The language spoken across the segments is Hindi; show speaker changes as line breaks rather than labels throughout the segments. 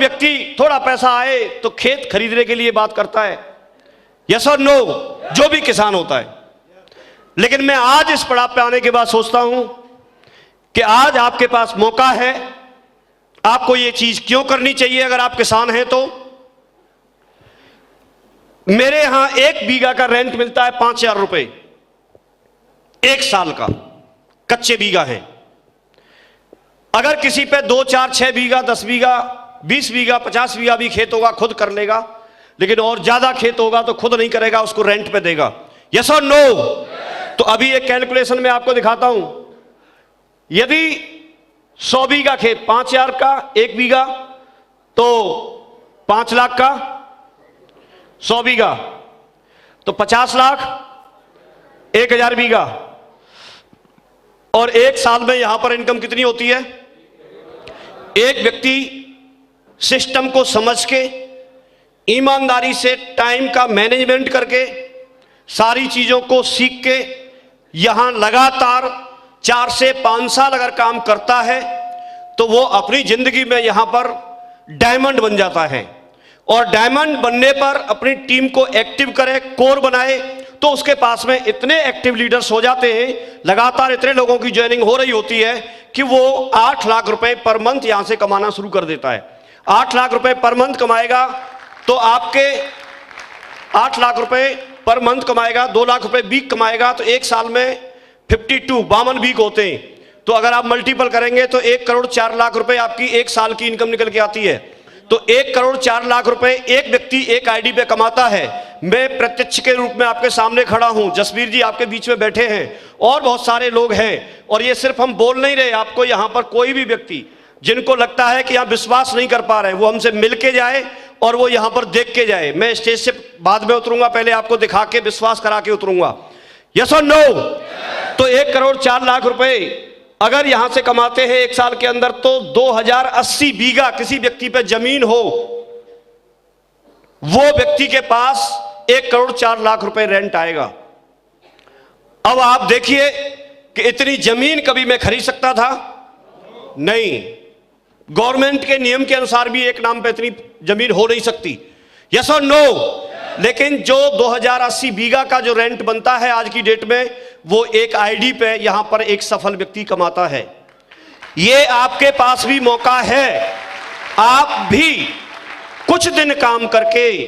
व्यक्ति थोड़ा पैसा आए तो खेत खरीदने के लिए बात करता है, यस और नो, जो भी किसान होता है। लेकिन मैं आज इस पड़ाव पे आने के बाद सोचता हूं कि आज आपके पास मौका है, आपको ये चीज क्यों करनी चाहिए। अगर आप किसान हैं तो मेरे यहां 1 बीघा का रेंट मिलता है 5,000 रुपए, 1 साल का, कच्चे बीघा है। अगर किसी पे 2, 4, 6 बीघा, 10 बीघा, 20 बीघा, 50 बीघा भी खेत होगा खुद कर लेगा, लेकिन और ज्यादा खेत होगा तो खुद नहीं करेगा, उसको रेंट पे देगा, यस और नो। तो अभी एक कैलकुलेशन में आपको दिखाता हूं। यदि 100 बीघा खेत 5,000 का 1 बीघा, तो 5 लाख का 100 बीघा, तो 50 लाख 1,000 बीघा। और 1 साल में यहां पर इनकम कितनी होती है? एक व्यक्ति सिस्टम को समझ के, ईमानदारी से, टाइम का मैनेजमेंट करके, सारी चीजों को सीख के यहां लगातार 4 से 5 साल अगर काम करता है तो वो अपनी जिंदगी में यहां पर डायमंड बन जाता है। और डायमंड बनने पर अपनी टीम को एक्टिव करे, कोर बनाए, तो उसके पास में इतने एक्टिव लीडर्स हो जाते हैं, लगातार इतने लोगों की ज्वाइनिंग हो रही होती है कि वो 8 लाख रुपए पर मंथ यहां से कमाना शुरू कर देता है। 8 लाख रुपए पर मंथ कमाएगा तो आपके 8 लाख रुपए पर मंथ कमाएगा, 2 लाख रुपए वीक कमाएगा, तो 1 साल में 52 वीक होते हैं। तो अगर आप मल्टीपल करेंगे तो 1 करोड़ 4 लाख रुपए आपकी 1 साल की इनकम निकल के आती है। तो 1 करोड़ 4 लाख रुपए एक व्यक्ति एक आईडी पे कमाता है। मैं प्रत्यक्ष के रूप में आपके सामने खड़ा हूं, जसवीर जी आपके बीच में बैठे हैं और बहुत सारे लोग हैं। और ये सिर्फ हम बोल नहीं रहे, आपको यहां पर कोई भी व्यक्ति जिनको लगता है कि आप विश्वास नहीं कर पा रहे, वो हमसे मिल के जाए और वो यहां पर देख के जाए। मैं स्टेज से बाद में उतरूंगा, पहले आपको दिखा के विश्वास करा के उतरूंगा, यस और नो। तो 1 करोड़ 4 लाख रुपए अगर यहां से कमाते हैं 1 साल के अंदर, तो 2080 बीघा किसी व्यक्ति पे जमीन हो, वो व्यक्ति के पास 1 करोड़ 4 लाख रुपए रेंट आएगा। अब आप देखिए कि इतनी जमीन कभी मैं खरीद सकता था? नहीं। गवर्नमेंट के नियम के अनुसार भी एक नाम पे इतनी जमीन हो नहीं सकती, यस और नो। लेकिन जो 2080 बीघा का जो रेंट बनता है आज की डेट में, वो एक आईडी पे यहां पर एक सफल व्यक्ति कमाता है। ये आपके पास भी मौका है, आप भी कुछ दिन काम करके,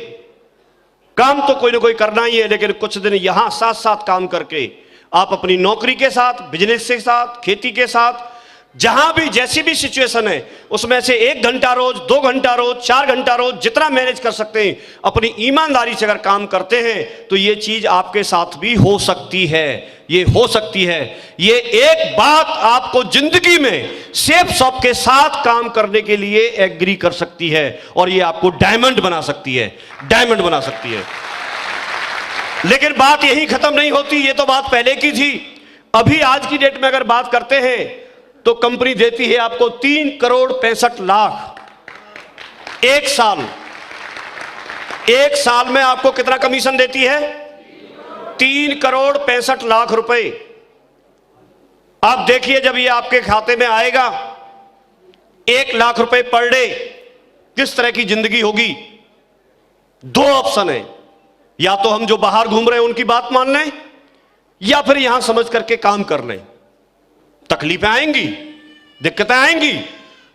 काम तो कोई ना कोई करना ही है, लेकिन कुछ दिन यहां साथ साथ काम करके आप अपनी नौकरी के साथ, बिजनेस के साथ, खेती के साथ, जहां भी जैसी भी सिचुएशन है उसमें से 1 घंटा रोज, 2 घंटा रोज, 4 घंटा रोज, जितना मैनेज कर सकते हैं, अपनी ईमानदारी से अगर काम करते हैं तो ये चीज आपके साथ भी हो सकती है। ये हो सकती है। ये एक बात आपको जिंदगी में सेफ शॉप के साथ काम करने के लिए एग्री कर सकती है और ये आपको डायमंड बना सकती है, डायमंड बना सकती है। लेकिन बात यही खत्म नहीं होती, ये तो बात पहले की थी। अभी आज की डेट में अगर बात करते हैं तो कंपनी देती है आपको 3 करोड़ 65 लाख 1 साल। 1 साल में आपको कितना कमीशन देती है? 3 करोड़ 65 लाख रुपए। आप देखिए जब ये आपके खाते में आएगा 1 लाख रुपए पर डे, किस तरह की जिंदगी होगी। 2 ऑप्शन है, या तो हम जो बाहर घूम रहे हैं उनकी बात मान लें, या फिर यहां समझ करके काम कर लें। तकलीफें आएंगी, दिक्कतें आएंगी,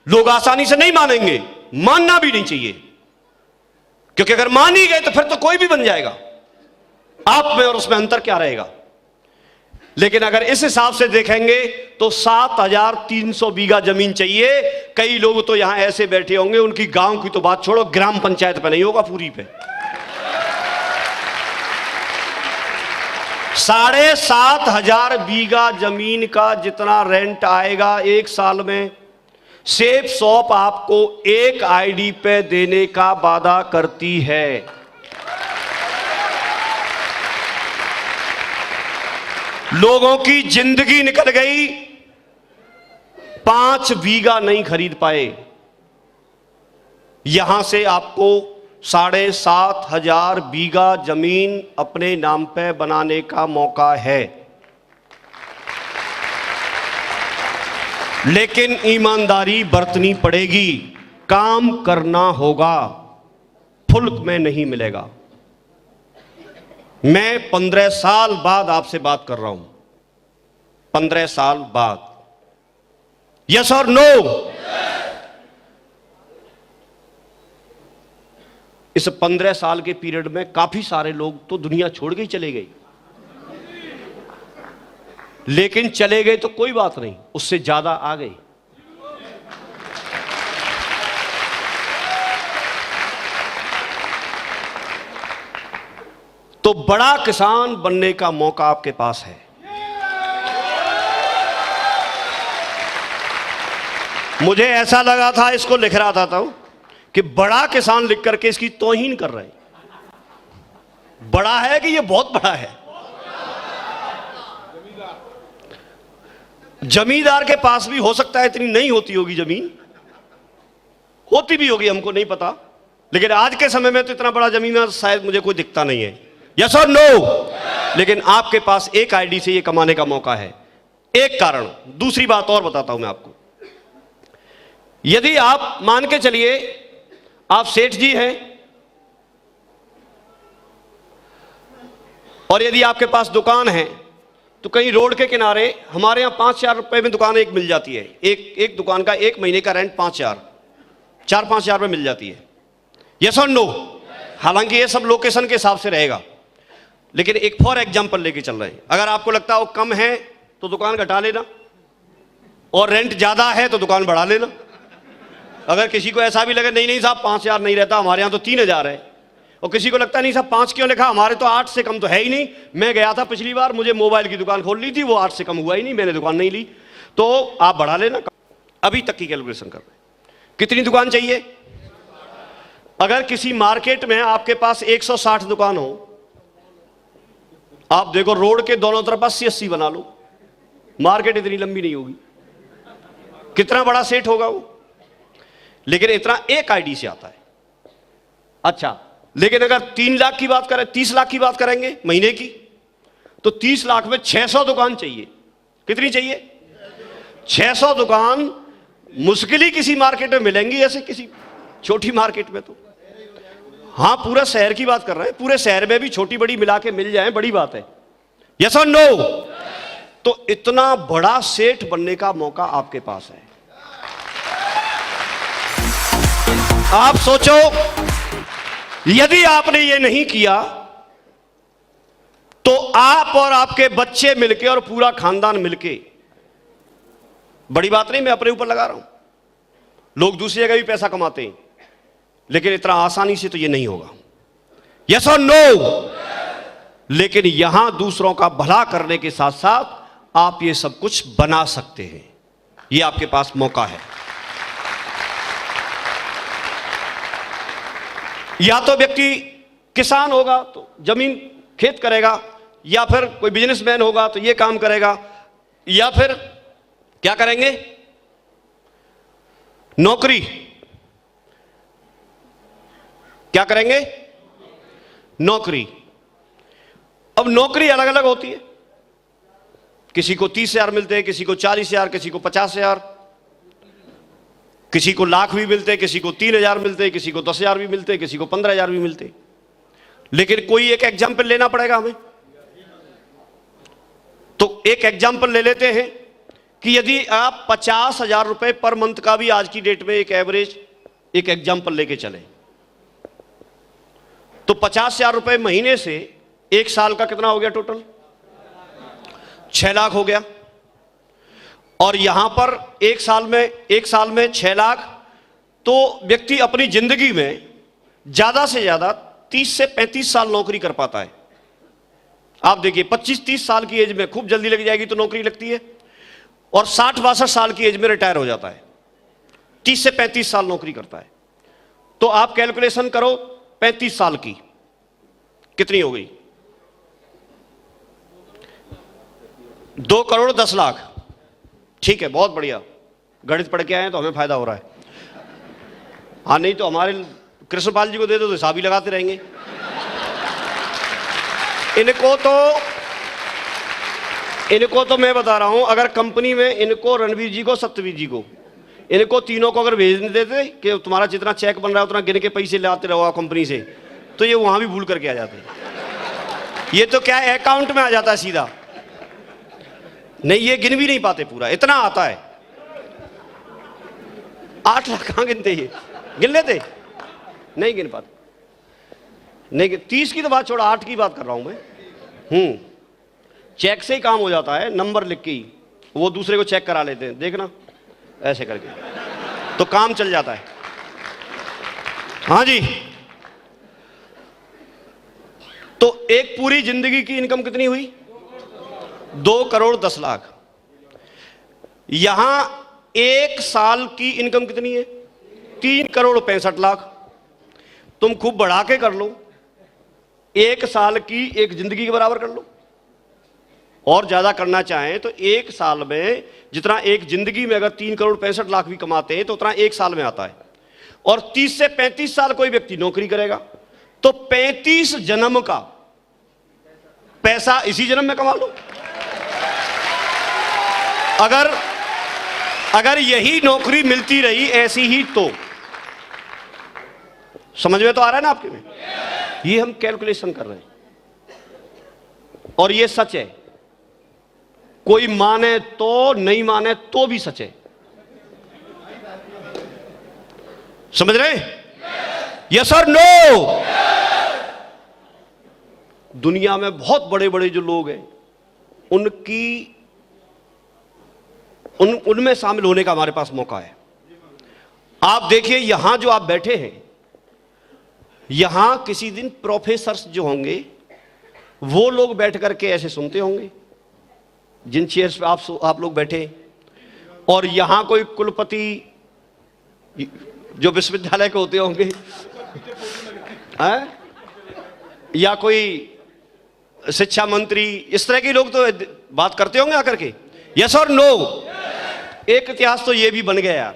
लोग आसानी से नहीं मानेंगे, मानना भी नहीं चाहिए, क्योंकि अगर मान ही गए तो फिर तो कोई भी बन जाएगा। आप में और उसमें अंतर क्या रहेगा। लेकिन अगर इस हिसाब से देखेंगे तो 7,300 बीघा जमीन चाहिए। कई लोग तो यहां ऐसे बैठे होंगे, उनकी गांव की तो बात छोड़ो, ग्राम पंचायत पे नहीं होगा, पूरी पे 7,500 बीघा जमीन का जितना रेंट आएगा 1 साल में, सेफ शॉप आपको एक आईडी पे देने का वादा करती है। लोगों की जिंदगी निकल गई, 5 बीघा नहीं खरीद पाए। यहां से आपको 7,500 बीघा जमीन अपने नाम पे बनाने का मौका है। लेकिन ईमानदारी बरतनी पड़ेगी। काम करना होगा, फुल्क में नहीं मिलेगा। मैं 15 साल बाद आपसे बात कर रहा हूं, 15 साल बाद। यस और नो? इस 15 साल के पीरियड में काफी सारे लोग तो दुनिया छोड़ के ही चले गए, लेकिन चले गए तो कोई बात नहीं, उससे ज्यादा आ गए। तो बड़ा किसान बनने का मौका आपके पास है। मुझे ऐसा लगा था, इसको लिख रहा था तो कि बड़ा किसान लिख करके इसकी तौहीन कर रहे हैं। बड़ा है कि ये बहुत बड़ा है। जमींदार के पास भी हो सकता है इतनी नहीं होती होगी जमीन, होती भी होगी, हमको नहीं पता, लेकिन आज के समय में तो इतना बड़ा जमींदार शायद मुझे कोई दिखता नहीं है। यस और नो? लेकिन आपके पास एक आईडी से ये कमाने का मौका है। एक कारण, दूसरी बात और बताता हूं मैं आपको। यदि आप मान के चलिए आप सेठ जी हैं और यदि आपके पास दुकान है तो कहीं रोड के किनारे हमारे यहां 5-4 रुपए में दुकान एक मिल जाती है। एक दुकान का 1 महीने का रेंट 4-5 हजार में मिल जाती है। यस और नो? हालांकि ये सब लोकेशन के हिसाब से रहेगा, लेकिन एक फॉर एग्जांपल लेके चल रहे हैं। अगर आपको लगता है वो कम है तो दुकान घटा लेना, और रेंट ज्यादा है तो दुकान बढ़ा लेना। अगर किसी को ऐसा भी लगे नहीं साहब 5,000 नहीं रहता, हमारे यहां तो 3,000 है, और किसी को लगता नहीं साहब 5 क्यों लिखा, हमारे तो 8 से कम तो है ही नहीं। मैं गया था पिछली बार, मुझे मोबाइल की दुकान खोल ली थी, वो 8 से कम हुआ ही नहीं, मैंने दुकान नहीं ली, तो आप बढ़ा लेना। अभी तक की कैलकुलेशन कर रहे हैं। कितनी दुकान चाहिए? अगर किसी मार्केट में आपके पास 160 दुकान हो, आप देखो रोड के दोनों तरफ 80-80 बना लो, मार्केट इतनी लंबी नहीं होगी। कितना बड़ा सेट होगा वो? लेकिन इतना एक आईडी से आता है। अच्छा, लेकिन अगर 3 लाख की बात करें, 30 लाख की बात करेंगे महीने की, तो 30 लाख में 600 दुकान चाहिए। कितनी चाहिए? 600 दुकान मुश्किल ही किसी मार्केट में मिलेंगी, ऐसे किसी छोटी मार्केट में तो। हाँ, पूरा शहर की बात कर रहे हैं, पूरे शहर में भी छोटी बड़ी मिला के मिल जाए, बड़ी बात है। यस और नो? तो इतना बड़ा सेठ बनने का मौका आपके पास है। आप सोचो, यदि आपने ये नहीं किया तो आप और आपके बच्चे मिलके और पूरा खानदान मिलके, बड़ी बात नहीं मैं अपने ऊपर लगा रहा हूं, लोग दूसरी जगह भी पैसा कमाते हैं, लेकिन इतना आसानी से तो ये नहीं होगा। यस और नो? लेकिन यहां दूसरों का भला करने के साथ साथ आप ये सब कुछ बना सकते हैं। ये आपके पास मौका है। या तो व्यक्ति किसान होगा तो जमीन खेत करेगा, या फिर कोई बिजनेसमैन होगा तो ये काम करेगा, या फिर क्या करेंगे? नौकरी। क्या करेंगे? नौकरी। अब नौकरी अलग अलग होती है, किसी को 30,000 मिलते हैं, किसी को 40,000, किसी को 50,000, किसी को लाख भी मिलते हैं, किसी को 3,000 मिलते हैं, किसी को 10,000 भी मिलते हैं, किसी को 15,000 भी मिलते हैं। लेकिन कोई एक एग्जाम्पल लेना पड़ेगा हमें, तो एक एग्जाम्पल ले लेते हैं कि यदि आप 50,000 रुपए पर मंथ का भी आज की डेट में एक एवरेज एक एग्जाम्पल लेके चले, तो 50,000 रुपए महीने से एक साल का कितना हो गया टोटल? 6 लाख हो गया। और यहां पर एक साल में 6 लाख, तो व्यक्ति अपनी जिंदगी में ज्यादा से ज्यादा 30 से 35 साल नौकरी कर पाता है। आप देखिए 25-30 साल की एज में खूब जल्दी लग जाएगी तो नौकरी लगती है, और 60-62 साल की एज में रिटायर हो जाता है। 30 से 35 साल नौकरी करता है। तो आप कैलकुलेशन करो 35 साल की कितनी हो गई? 2 करोड़ 10 लाख। ठीक है, बहुत बढ़िया, गणित पढ़ के आए हैं तो हमें फायदा हो रहा है। हाँ, नहीं तो हमारे कृष्णपाल जी को दे दो तो हिसाब ही लगाते रहेंगे। इनको तो मैं बता रहा हूं, अगर कंपनी में इनको, रणवीर जी को, सत्यवीर जी को, इनको तीनों को अगर भेज देते कि तुम्हारा जितना चेक बन रहा है उतना गिन के पैसे लाते रहो कंपनी से, तो ये वहां भी भूल करके आ जाते। ये तो क्या है, अकाउंट में आ जाता है सीधा। नहीं, ये गिन भी नहीं पाते पूरा, इतना आता है। 8 लाख कहां गिनते, ये गिन लेते? नहीं गिन पाते। नहीं, 30 की तो बात छोड़ा, 8 की बात कर रहा हूं मैं। चेक से ही काम हो जाता है, नंबर लिख के ही वो दूसरे को चेक करा लेते हैं, देखना ऐसे करके तो काम चल जाता है। हाँ जी। तो एक पूरी जिंदगी की इनकम कितनी हुई? 2 करोड़ 10 लाख। यहां 1 साल की इनकम कितनी है? 3 करोड़ 65 लाख। तुम खूब बढ़ा के कर लो, 1 साल की एक जिंदगी के बराबर कर लो। और ज्यादा करना चाहें तो 1 साल में जितना एक जिंदगी में अगर 3 करोड़ 65 लाख भी कमाते हैं तो उतना 1 साल में आता है। और 30 से 35 साल कोई व्यक्ति नौकरी करेगा तो 35 जन्म का पैसा इसी जन्म में कमा लो। अगर यही नौकरी मिलती रही ऐसी ही, तो समझ में तो आ रहा है ना आपके में? ये हम कैलकुलेशन कर रहे हैं और ये सच है। कोई माने तो, नहीं माने तो भी सच है। समझ रहे? यस और नो? दुनिया में बहुत बड़े बड़े जो लोग हैं उनमें शामिल होने का हमारे पास मौका है। आप देखिए, यहां जो आप बैठे हैं, यहां किसी दिन प्रोफेसर्स जो होंगे वो लोग बैठ करके ऐसे सुनते होंगे जिन चेयर्स पे आप लोग बैठे। और यहां कोई कुलपति जो विश्वविद्यालय के होते होंगे या कोई शिक्षा मंत्री, इस तरह के लोग तो बात करते होंगे आकर के। यस और नो? एक इतिहास तो ये भी बन गया यार।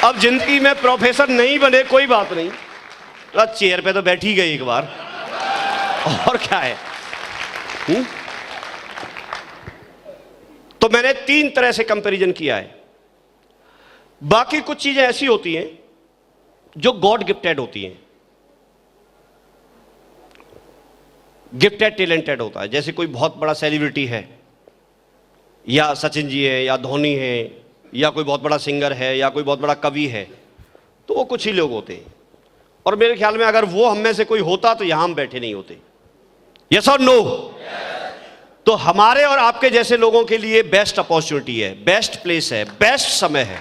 अब जिंदगी में प्रोफेसर नहीं बने कोई बात नहीं, तो चेयर पे तो बैठ ही गए एक बार, और क्या है। तो मैंने 3 तरह से कंपैरिजन किया है। बाकी कुछ चीजें ऐसी होती हैं जो गॉड गिफ्टेड होती हैं, गिफ्टेड टैलेंटेड होता है। जैसे कोई बहुत बड़ा सेलिब्रिटी है, या सचिन जी है, या धोनी है, या कोई बहुत बड़ा सिंगर है, या कोई बहुत बड़ा कवि है, तो वो कुछ ही लोग होते हैं। और मेरे ख्याल में अगर वो हम में से कोई होता तो यहां हम बैठे नहीं होते। यस और नो? तो हमारे और आपके जैसे लोगों के लिए बेस्ट अपॉर्चुनिटी है, बेस्ट प्लेस है, बेस्ट समय है।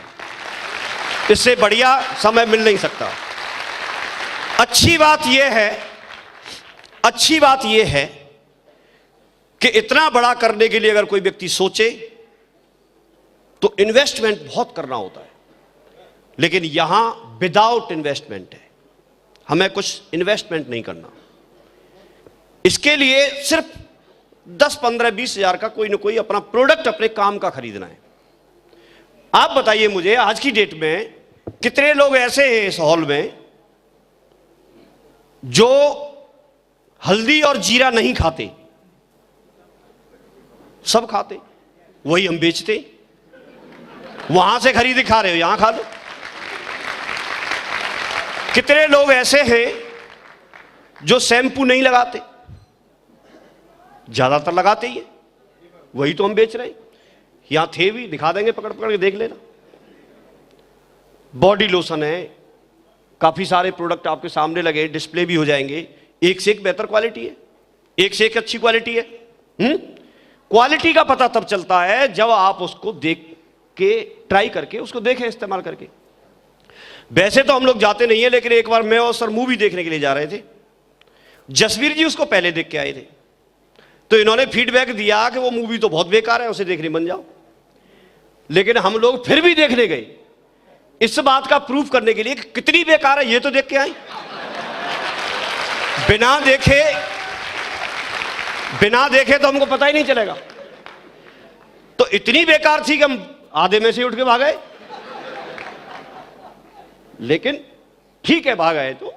इससे बढ़िया समय मिल नहीं सकता। अच्छी बात यह है कि इतना बड़ा करने के लिए अगर कोई व्यक्ति सोचे तो इन्वेस्टमेंट बहुत करना होता है, लेकिन यहां विदाउट इन्वेस्टमेंट है। हमें कुछ इन्वेस्टमेंट नहीं करना। इसके लिए सिर्फ 10, 15, 20 हजार का कोई ना कोई अपना प्रोडक्ट, अपने काम का खरीदना है। आप बताइए मुझे, आज की डेट में कितने लोग ऐसे हैं इस हॉल में जो हल्दी और जीरा नहीं खाते? सब खाते, वही हम बेचते। वहां से खरीद खा रहे हो, यहां खा लो। कितने लोग ऐसे हैं जो शैम्पू नहीं लगाते? ज्यादातर लगाते ही है, वही तो हम बेच रहे हैं। यहां थे भी, दिखा देंगे, पकड़ पकड़ के देख लेना। बॉडी लोशन है, काफी सारे प्रोडक्ट आपके सामने लगे, डिस्प्ले भी हो जाएंगे। एक से एक बेहतर क्वालिटी है, एक से एक अच्छी क्वालिटी है। क्वालिटी का पता तब चलता है जब आप उसको देख के, ट्राई करके उसको देखें, इस्तेमाल करके। वैसे तो हम लोग जाते नहीं है, लेकिन एक बार मैं और सर मूवी देखने के लिए जा रहे थे। जसवीर जी उसको पहले देख के आए थे, तो इन्होंने फीडबैक दिया कि वो मूवी तो बहुत बेकार है, उसे देखने बन जाओ। लेकिन हम लोग फिर भी देखने गए, इस बात का प्रूफ करने के लिए कि कितनी बेकार है ये तो देख के आए। बिना देखे तो हमको पता ही नहीं चलेगा। तो इतनी बेकार थी कि हम आधे में से उठ के भाग गए। लेकिन ठीक है, भाग गए तो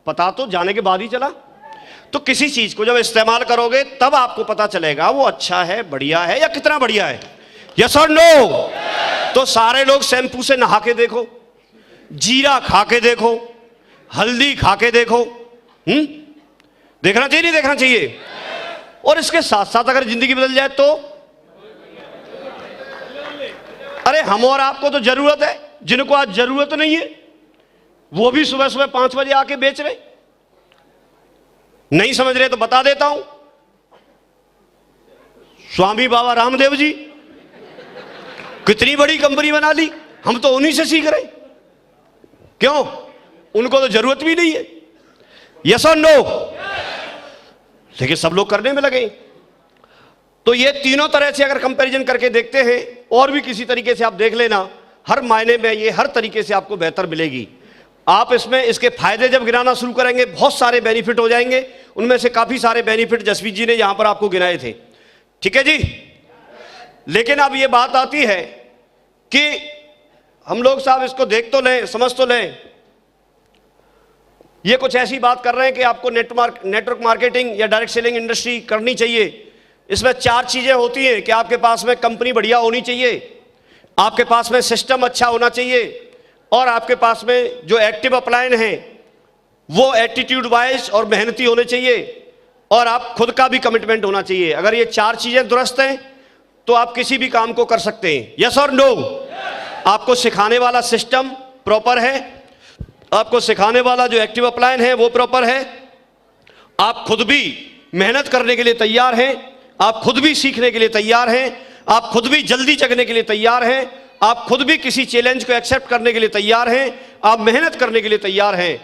पता तो जाने के बाद ही चला। तो किसी चीज को जब इस्तेमाल करोगे तब आपको पता चलेगा वो अच्छा है, बढ़िया है, या कितना बढ़िया है। यस और नो? तो सारे लोग शैम्पू से नहा के देखो, जीरा खा के देखो, हल्दी खा के देखो। देखना चाहिए नहीं देखना चाहिए? और इसके साथ साथ अगर जिंदगी बदल जाए तो? अरे हम और आपको तो जरूरत है, जिनको आज जरूरत नहीं है वो भी सुबह सुबह 5 बजे आके बेच रहे। नहीं समझ रहे तो बता देता हूं, स्वामी बाबा रामदेव जी कितनी बड़ी कंपनी बना ली, हम तो उन्हीं से सीख रहे। क्यों? उनको तो जरूरत भी नहीं है। यस और नो? लेकिन सब लोग करने में लगे। तो ये तीनों तरह से अगर कंपैरिजन करके देखते हैं, और भी किसी तरीके से आप देख लेना, हर मायने में ये हर तरीके से आपको बेहतर मिलेगी। आप इसमें इसके फायदे जब गिनाना शुरू करेंगे, बहुत सारे बेनिफिट हो जाएंगे। उनमें से काफी सारे बेनिफिट जसवीर जी ने यहां पर आपको गिनाए थे। ठीक है जी? लेकिन अब ये बात आती है कि हम लोग साहब इसको देख तो लें, समझ तो लें। ये कुछ ऐसी बात कर रहे हैं कि आपको नेटवर्क मार्केटिंग या डायरेक्ट सेलिंग इंडस्ट्री करनी चाहिए। इसमें 4 चीजें होती हैं कि आपके पास में कंपनी बढ़िया होनी चाहिए, आपके पास में सिस्टम अच्छा होना चाहिए, और आपके पास में जो एक्टिव अपलायन है वो एटीट्यूड वाइज और मेहनती होने चाहिए, और आप खुद का भी कमिटमेंट होना चाहिए। अगर ये 4 चीजें दुरुस्त हैं तो आप किसी भी काम को कर सकते हैं। यस और नो? आपको सिखाने वाला सिस्टम प्रॉपर है, आपको सिखाने वाला जो एक्टिव अपलायन है वो प्रॉपर है, आप खुद भी मेहनत करने के लिए तैयार हैं, आप खुद भी सीखने के लिए तैयार हैं, आप खुद भी जल्दी जगने के लिए तैयार हैं, आप खुद भी किसी चैलेंज को एक्सेप्ट करने के लिए तैयार हैं, आप मेहनत करने के लिए तैयार हैं,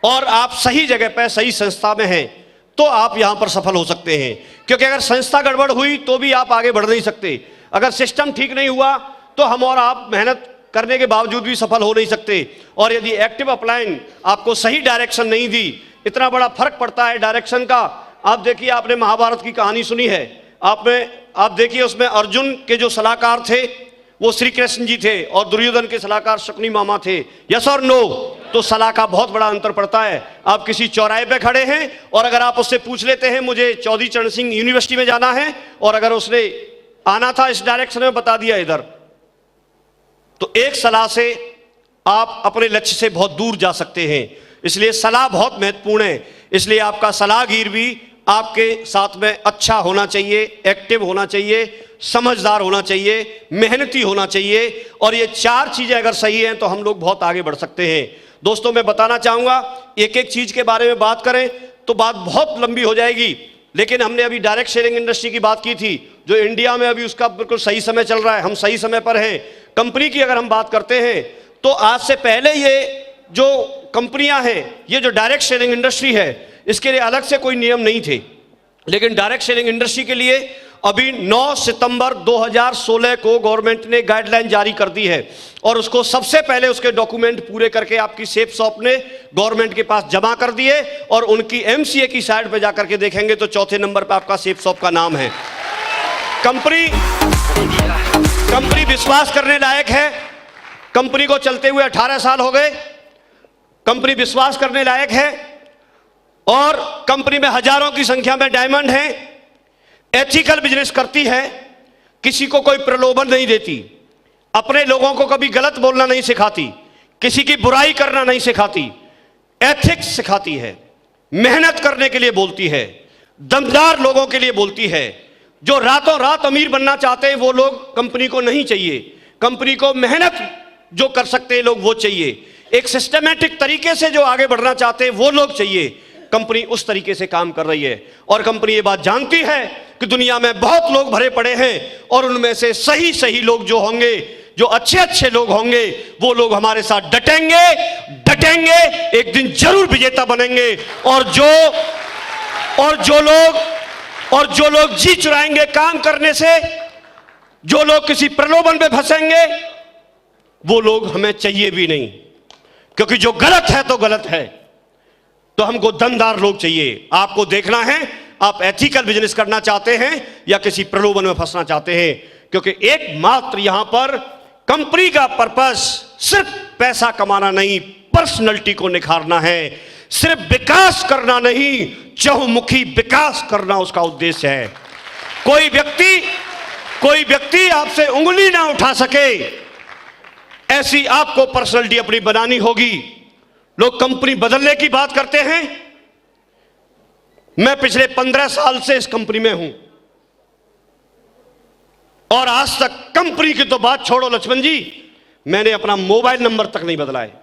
और आप सही जगह पर सही संस्था में हैं, तो आप यहां पर सफल हो सकते हैं। क्योंकि अगर संस्था गड़बड़ हुई तो भी आप आगे बढ़ नहीं सकते, अगर सिस्टम ठीक नहीं हुआ तो हम और आप मेहनत करने के बावजूद भी सफल हो नहीं सकते। और यदि एक्टिव अपलायन आपको सही डायरेक्शन नहीं दी, इतना बड़ा फर्क पड़ता है डायरेक्शन का। आप देखिए, आपने महाभारत की कहानी सुनी है, आप देखिए उसमें अर्जुन के जो सलाहकार थे वो श्री कृष्ण जी थे, और दुर्योधन के सलाहकार शकुनी मामा थे। यस और नो? तो सलाह का बहुत बड़ा अंतर पड़ता है। आप किसी चौराहे पे खड़े हैं और अगर आप उससे पूछ लेते हैं मुझे चौधरी चरण सिंह यूनिवर्सिटी में जाना है, और अगर उसने आना था इस डायरेक्शन में, बता दिया इधर, तो एक सलाह से आप अपने लक्ष्य से बहुत दूर जा सकते हैं। इसलिए सलाह बहुत महत्वपूर्ण है। इसलिए आपका सलाहगीर भी आपके साथ में अच्छा होना चाहिए, एक्टिव होना चाहिए, समझदार होना चाहिए, मेहनती होना चाहिए, और ये 4 चीजें अगर सही हैं तो हम लोग बहुत आगे बढ़ सकते हैं। दोस्तों, मैं बताना चाहूंगा, एक एक चीज के बारे में बात करें तो बात बहुत लंबी हो जाएगी, लेकिन हमने अभी डायरेक्ट सेलिंग इंडस्ट्री की बात की थी, जो इंडिया में अभी उसका बिल्कुल सही समय चल रहा है, हम सही समय पर हैं। कंपनी की अगर हम बात करते हैं तो आज से पहले ये जो कंपनियां हैं, ये जो डायरेक्ट सेलिंग इंडस्ट्री है, इसके लिए अलग से कोई नियम नहीं थे, लेकिन डायरेक्ट सेलिंग इंडस्ट्री के लिए अभी 9 सितंबर 2016 को गवर्नमेंट ने गाइडलाइन जारी कर दी है, और उसको सबसे पहले उसके डॉक्यूमेंट पूरे करके आपकी सेफ शॉप ने गवर्नमेंट के पास जमा कर दिए, और उनकी एमसीए की साइट पे जाकर के देखेंगे तो 4थे नंबर पे आपका सेफ शॉप का नाम है। कंपनी विश्वास करने लायक है। कंपनी को चलते हुए 18 साल हो गए। कंपनी विश्वास करने लायक है, और कंपनी में हजारों की संख्या में डायमंड हैं। एथिकल बिजनेस करती है, किसी को कोई प्रलोभन नहीं देती, अपने लोगों को कभी गलत बोलना नहीं सिखाती, किसी की बुराई करना नहीं सिखाती, एथिक्स सिखाती है, मेहनत करने के लिए बोलती है, दमदार लोगों के लिए बोलती है। जो रातों रात अमीर बनना चाहते हैं वो लोग कंपनी को नहीं चाहिए, कंपनी को मेहनत जो कर सकते हैं लोग वो चाहिए, एक सिस्टमैटिक तरीके से जो आगे बढ़ना चाहते हैं वो लोग चाहिए। कंपनी उस तरीके से काम कर रही है, और कंपनी ये बात जानती है कि दुनिया में बहुत लोग भरे पड़े हैं, और उनमें से सही सही लोग जो होंगे, जो अच्छे अच्छे लोग होंगे, वो लोग हमारे साथ डटेंगे, एक दिन जरूर विजेता बनेंगे। और जो लोग जी चुराएंगे काम करने से, जो लोग किसी प्रलोभन में फंसेंगे, वो लोग हमें चाहिए भी नहीं, क्योंकि जो गलत है तो गलत है। तो हमको दमदार लोग चाहिए। आपको देखना है आप एथिकल बिजनेस करना चाहते हैं या किसी प्रलोभन में फंसना चाहते हैं, क्योंकि एकमात्र यहां पर कंपनी का पर्पस सिर्फ पैसा कमाना नहीं, पर्सनैलिटी को निखारना है। सिर्फ विकास करना नहीं, चहुमुखी विकास करना उसका उद्देश्य है। कोई कोई व्यक्ति आपसे उंगली ना उठा सके, ऐसी आपको पर्सनैलिटी अपनी बनानी होगी। लोग कंपनी बदलने की बात करते हैं। मैं पिछले 15 साल से इस कंपनी में हूं और आज तक कंपनी की तो बात छोड़ो लक्ष्मण जी, मैंने अपना मोबाइल नंबर तक नहीं बदला है,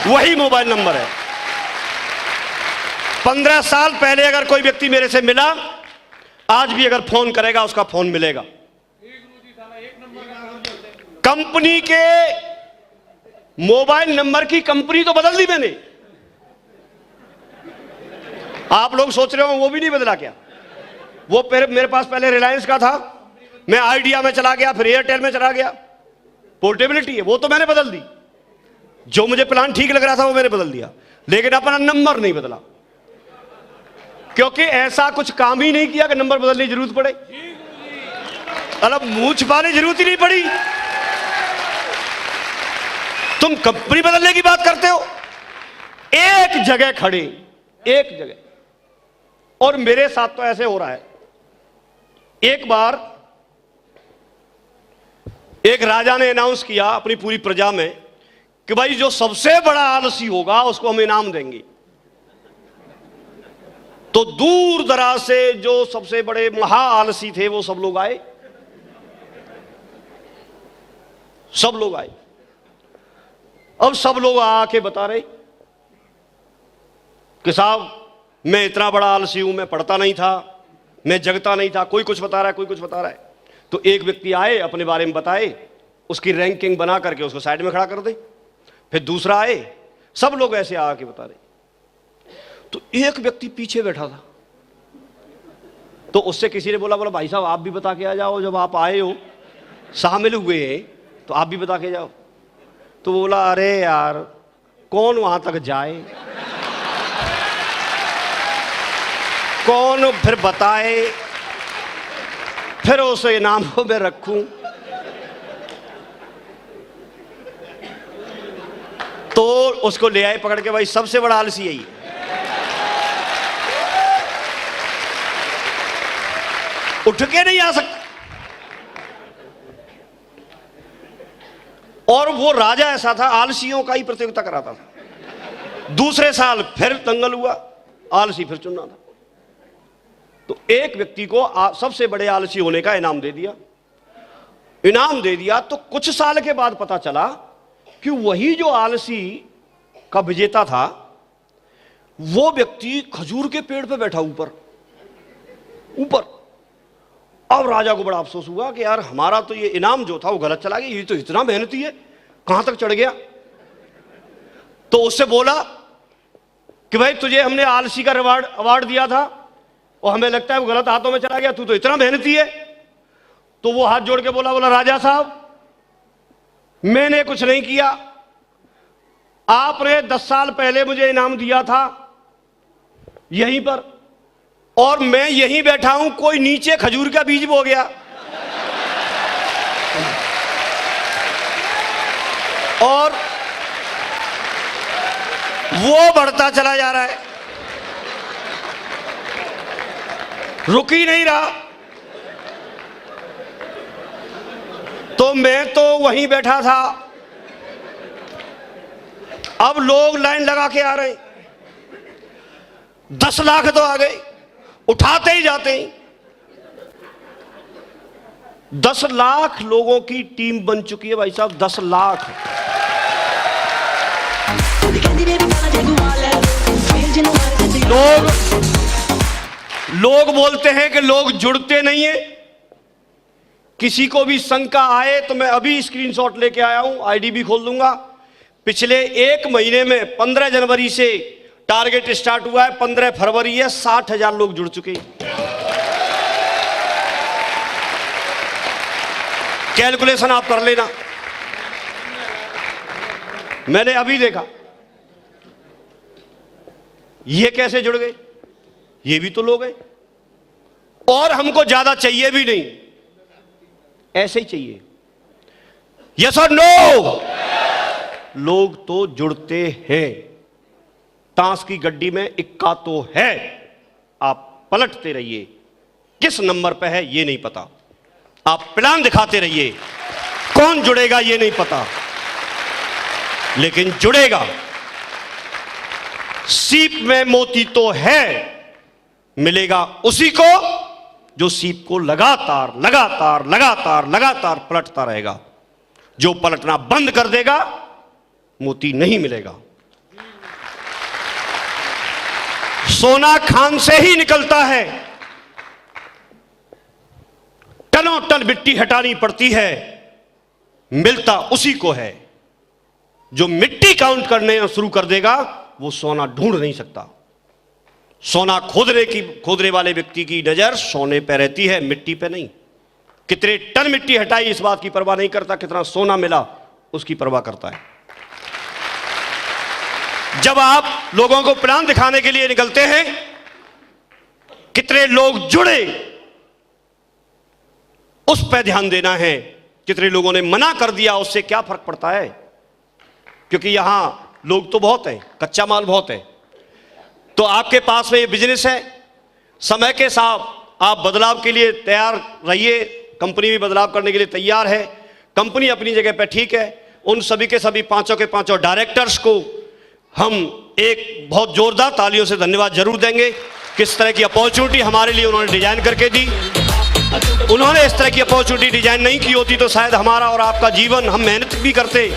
वही मोबाइल नंबर है। 15 साल पहले अगर कोई व्यक्ति मेरे से मिला, आज भी अगर फोन करेगा उसका फोन मिलेगा। कंपनी के मोबाइल नंबर की कंपनी तो बदल दी मैंने। आप लोग सोच रहे हो वो भी नहीं बदला क्या? वो मेरे पास पहले रिलायंस का था, मैं आइडिया में चला गया, फिर एयरटेल में चला गया। पोर्टेबिलिटी है, वो तो मैंने बदल दी। जो मुझे प्लान ठीक लग रहा था वो मैंने बदल दिया, लेकिन अपना नंबर नहीं बदला, क्योंकि ऐसा कुछ काम ही नहीं किया कि नंबर बदलने की जरूरत पड़े। मतलब मुंह छुपाने की जरूरत ही नहीं पड़ी। तुम कंपनी बदलने की बात करते हो, एक जगह खड़े, एक जगह। और मेरे साथ तो ऐसे हो रहा है। एक बार एक राजा ने अनाउंस किया अपनी पूरी प्रजा में कि भाई जो सबसे बड़ा आलसी होगा उसको हम इनाम देंगे। तो दूर दराज से जो सबसे बड़े महा आलसी थे वो सब लोग आए, सब लोग आए। अब सब लोग आके बता रहे कि साहब मैं इतना बड़ा आलसी हूं, मैं पढ़ता नहीं था, मैं जगता नहीं था। कोई कुछ बता रहा है, कोई कुछ बता रहा है। तो एक व्यक्ति आए, अपने बारे में बताए, उसकी रैंकिंग बना करके उसको साइड में खड़ा कर दे। फिर दूसरा आए, सब लोग ऐसे आके बता रहे। तो एक व्यक्ति पीछे बैठा था, तो उससे किसी ने बोला भाई साहब आप भी बता के आ जाओ, जब आप आए हो, शामिल हुए हैं, तो आप भी बता के जाओ। तो बोला अरे यार कौन वहां तक जाए, कौन फिर बताए, फिर उस इनाम को मैं रखूं। तो उसको ले आए पकड़ के, भाई सबसे बड़ा आलसी यही है। उठ के नहीं आ सकता। और वो राजा ऐसा था, आलसियों का ही प्रतियोगिता कराता था। दूसरे साल फिर दंगल हुआ, आलसी फिर चुनना था। तो एक व्यक्ति को सबसे बड़े आलसी होने का इनाम दे दिया। इनाम दे दिया तो कुछ साल के बाद पता चला कि वही जो आलसी का विजेता था, वो व्यक्ति खजूर के पेड़ पे बैठा ऊपर ऊपर। अब राजा को बड़ा अफसोस हुआ कि यार हमारा तो ये इनाम जो था वो गलत चला गया, ये तो इतना मेहनती है, कहां तक चढ़ गया। तो उससे बोला कि भाई तुझे हमने आलसी का अवार्ड दिया था और हमें लगता है वो गलत हाथों में चला गया, तू तो इतना मेहनती है। तो वो हाथ जोड़ के बोला राजा साहब मैंने कुछ नहीं किया, आपने 10 साल पहले मुझे इनाम दिया था यहीं पर, और मैं यहीं बैठा हूं, कोई नीचे खजूर का बीज बो गया और वो बढ़ता चला जा रहा है, रुक ही नहीं रहा। तो मैं तो वहीं बैठा था, अब लोग लाइन लगा के आ रहे, 10 लाख तो आ गए, उठाते ही जाते ही 10 लाख लोगों की टीम बन चुकी है भाई साहब, 10 लाख। लोग बोलते हैं कि लोग जुड़ते नहीं है। किसी को भी शंका आए तो मैं अभी स्क्रीनशॉट लेके आया हूं, आईडी भी खोल दूंगा। पिछले 1 महीने में 15 जनवरी से टारगेट स्टार्ट हुआ है, 15 फरवरी है, 60,000 लोग जुड़ चुके हैं। कैलकुलेशन आप कर लेना, मैंने अभी देखा। ये कैसे जुड़ गए? ये भी तो लोग हैं, और हमको ज्यादा चाहिए भी नहीं, ऐसे ही चाहिए। यस और नो? लोग तो जुड़ते हैं। ताश की गड्डी में इक्का तो है, आप पलटते रहिए, किस नंबर पे है ये नहीं पता। आप प्लान दिखाते रहिए। कौन जुड़ेगा ये नहीं पता, लेकिन जुड़ेगा। सीप में मोती तो है, मिलेगा उसी को जो सीप को लगातार लगातार लगातार लगातार पलटता रहेगा। जो पलटना बंद कर देगा, मोती नहीं मिलेगा। सोना खान से ही निकलता है, टनों टन मिट्टी हटानी पड़ती है, मिलता उसी को है। जो मिट्टी काउंट करने शुरू कर देगा, वो सोना ढूंढ नहीं सकता। सोना खोदने वाले व्यक्ति की नजर सोने पे रहती है, मिट्टी पे नहीं। कितने टन मिट्टी हटाई इस बात की परवाह नहीं करता, कितना सोना मिला उसकी परवाह करता है। जब आप लोगों को प्लान दिखाने के लिए निकलते हैं, कितने लोग जुड़े उस पर ध्यान देना है। कितने लोगों ने मना कर दिया, उससे क्या फर्क पड़ता है, क्योंकि यहां लोग तो बहुत हैं, कच्चा माल बहुत है। तो आपके पास में ये बिजनेस है, समय के साथ आप बदलाव के लिए तैयार रहिए। कंपनी भी बदलाव करने के लिए तैयार है, कंपनी अपनी जगह पर ठीक है। उन सभी के सभी पांचों के पांचों डायरेक्टर्स को हम एक बहुत जोरदार तालियों से धन्यवाद जरूर देंगे। किस तरह की अपॉर्चुनिटी हमारे लिए उन्होंने डिजाइन करके दी। उन्होंने इस तरह की अपॉर्चुनिटी डिजाइन नहीं की होती तो शायद हमारा और आपका जीवन, हम मेहनत भी करते,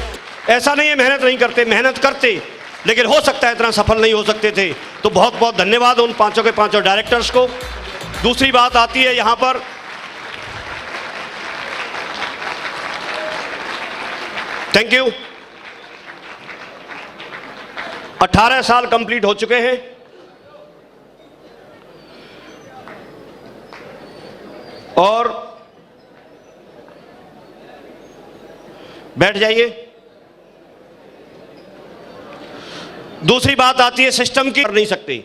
ऐसा नहीं है मेहनत नहीं करते, मेहनत करते, लेकिन हो सकता है इतना सफल नहीं हो सकते थे। तो बहुत बहुत धन्यवाद उन पांचों के पांचों डायरेक्टर्स को। दूसरी बात आती है यहां पर, थैंक यू। 18 साल कंप्लीट हो चुके हैं और बैठ जाइए। दूसरी बात आती है सिस्टम की, कर नहीं सकते।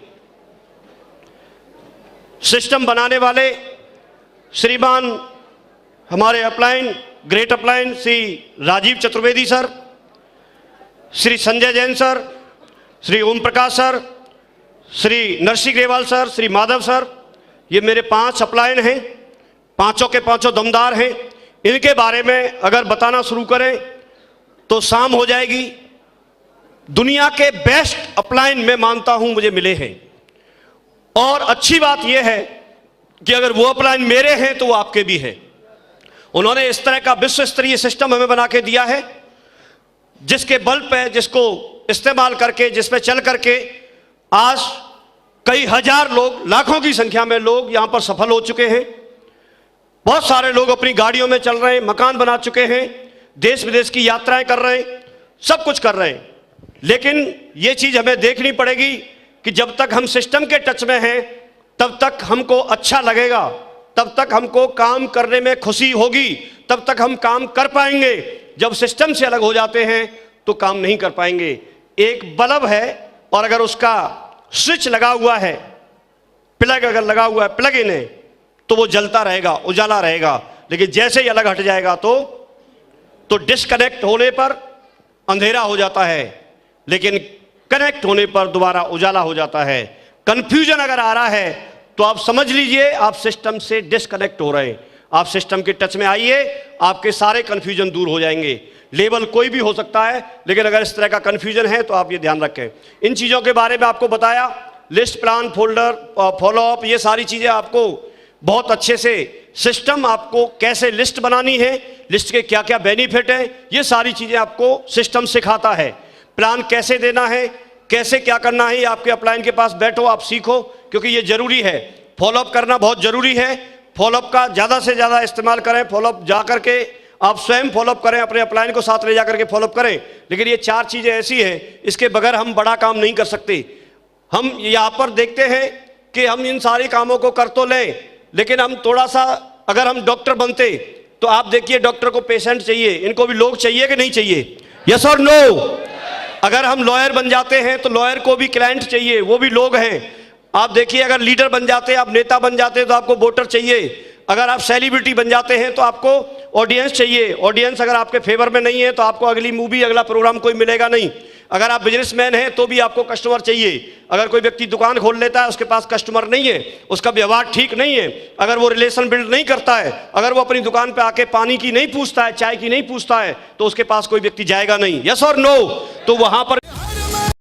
सिस्टम बनाने वाले श्रीमान हमारे upline, great upline Shri Rajiv Chaturvedi sir, Shri Sanjay Jain sir, Shri Om Prakash sir, Shri Narsingh Grewal sir, Shri Madhav sir, ये मेरे 5 अपलाइन हैं। पांचों के पांचों दमदार हैं। इनके बारे में अगर बताना शुरू करें तो शाम हो जाएगी। दुनिया के बेस्ट अपलाइन मैं मानता हूं मुझे मिले हैं, और अच्छी बात यह है कि अगर वो अपलाइन मेरे हैं तो वो आपके भी हैं। उन्होंने इस तरह का विश्व स्तरीय सिस्टम हमें बना के दिया है, जिसके बल पे, जिसको इस्तेमाल करके, जिस पे चल करके आज कई हजार लोग, लाखों की संख्या में लोग यहां पर सफल हो चुके हैं। बहुत सारे लोग अपनी गाड़ियों में चल रहे हैं, मकान बना चुके हैं, देश विदेश की यात्राएं कर रहे हैं, सब कुछ कर रहे हैं। लेकिन ये चीज हमें देखनी पड़ेगी कि जब तक हम सिस्टम के टच में हैं तब तक हमको अच्छा लगेगा, तब तक हमको काम करने में खुशी होगी, तब तक हम काम कर पाएंगे। जब सिस्टम से अलग हो जाते हैं तो काम नहीं कर पाएंगे। एक बल्ब है और अगर उसका स्विच लगा हुआ है, प्लग अगर लगा हुआ है, प्लग इन है, तो वो जलता रहेगा, उजाला रहेगा। लेकिन जैसे ही अलग हट जाएगा तो डिस्कनेक्ट होने पर अंधेरा हो जाता है, लेकिन कनेक्ट होने पर दोबारा उजाला हो जाता है। कंफ्यूजन अगर आ रहा है तो आप समझ लीजिए आप सिस्टम से डिस्कनेक्ट हो रहे हैं। आप सिस्टम के टच में आइए, आपके सारे कंफ्यूजन दूर हो जाएंगे। लेवल कोई भी हो सकता है, लेकिन अगर इस तरह का कंफ्यूजन है तो आप ये ध्यान रखें। इन चीज़ों के बारे में आपको बताया, लिस्ट, प्लान, फोल्डर, फॉलोअप, ये सारी चीज़ें आपको बहुत अच्छे से, सिस्टम आपको कैसे लिस्ट बनानी है, लिस्ट के क्या क्या बेनिफिट है, ये सारी चीज़ें आपको सिस्टम सिखाता है। प्लान कैसे देना है, कैसे क्या करना है, ये आपके अपलाइन के पास बैठो, आप सीखो, क्योंकि ये जरूरी है। फॉलोअप करना बहुत जरूरी है। फॉलोअप का ज़्यादा से ज़्यादा इस्तेमाल करें। फॉलोअप जा करके आप स्वयं फॉलोअप करें, अपने अपलाइन को साथ ले जा करके फॉलोअप करें। लेकिन ये 4 चीज़ें ऐसी हैं, इसके बगैर हम बड़ा काम नहीं कर सकते। हम यहाँ पर देखते हैं कि हम इन सारे कामों को कर तो लें, लेकिन हम थोड़ा सा, अगर हम डॉक्टर बनते तो आप देखिए डॉक्टर को पेशेंट चाहिए, इनको भी लोग चाहिए कि नहीं चाहिए? यस और नो? अगर हम लॉयर बन जाते हैं तो लॉयर को भी क्लाइंट चाहिए, वो भी लोग हैं। आप देखिए अगर लीडर बन जाते हैं, आप नेता बन जाते हैं तो आपको वोटर चाहिए। अगर आप सेलिब्रिटी बन जाते हैं तो आपको ऑडियंस चाहिए। ऑडियंस अगर आपके फेवर में नहीं है तो आपको अगली मूवी, अगला प्रोग्राम कोई मिलेगा नहीं। अगर आप बिजनेसमैन हैं तो भी आपको कस्टमर चाहिए। अगर कोई व्यक्ति दुकान खोल लेता है, उसके पास कस्टमर नहीं है, उसका व्यवहार ठीक नहीं है, अगर वो रिलेशन बिल्ड नहीं करता है, अगर वो अपनी दुकान पे आके पानी की नहीं पूछता है, चाय की नहीं पूछता है, तो उसके पास कोई व्यक्ति जाएगा नहीं। यस और नो? तो वहां पर